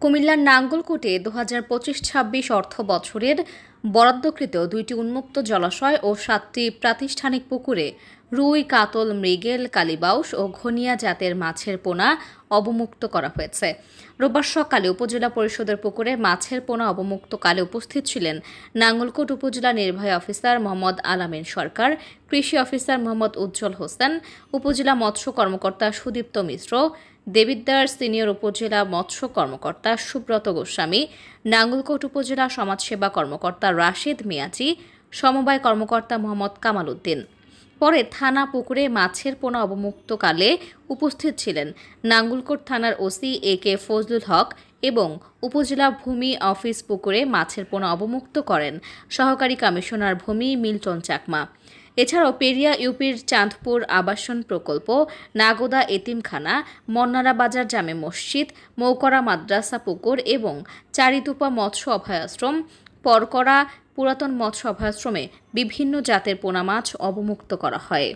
কুমিল্লার নাঙ্গলকোটে ২০২৫-২৬ অর্থ বছরের বরাদ্দকৃত ২টি উন্মুক্ত জলাশয় ও ৭টি প্রাতিষ্ঠানিক পুকুরে রুই, কাতল, মৃগেল, কালীবাউস ও ঘনিয়া জাতের মাছের পোনা অবমুক্ত করা হয়েছে। রোববার সকালে উপজেলা পরিষদের পুকুরে মাছের পোনা অবমুক্তকালে উপস্থিত ছিলেন নাঙ্গলকোট উপজেলা নির্বাহী অফিসার মোহাম্মদ আলামিন সরকার, কৃষি অফিসার মোহাম্মদ উজ্জ্বল হোসেন, উপজেলা মৎস্য কর্মকর্তা সুদীপ্ত মিশ্র, দেবিদ্বার সিনিয়র উপজেলা মৎস্য কর্মকর্তা সুব্রত গোস্বামী, নাঙ্গলকোট উপজেলা সমাজসেবা কর্মকর্তা রাশেদ মিয়াজি, সমবায় কর্মকর্তা মোহাম্মদ কামাল উদ্দিন। পরে থানা পুকুরে মাছের পোনা অবমুক্তকালে উপস্থিত ছিলেন নাঙ্গলকোট থানার ওসি AK ফজলুল হক এবং উপজেলা ভূমি অফিস পুকুরে মাছের পোনা অবমুক্ত করেন সহকারী কমিশনার ভূমি মিল্টন চাকমা। এছাড়াও পেরিয়া ইউপির চাঁদপুর আবাসন প্রকল্প, নাগোদা এতিমখানা, মন্নারা বাজার জামে মসজিদ, মৌকরা মাদ্রাসা পুকুর এবং চারিতুপা মৎস্য অভয়াশ্রম, পরকরা পুরাতন মৎস্য অভয়াশ্রমে বিভিন্ন জাতের পোনা মাছ অবমুক্ত করা হয়।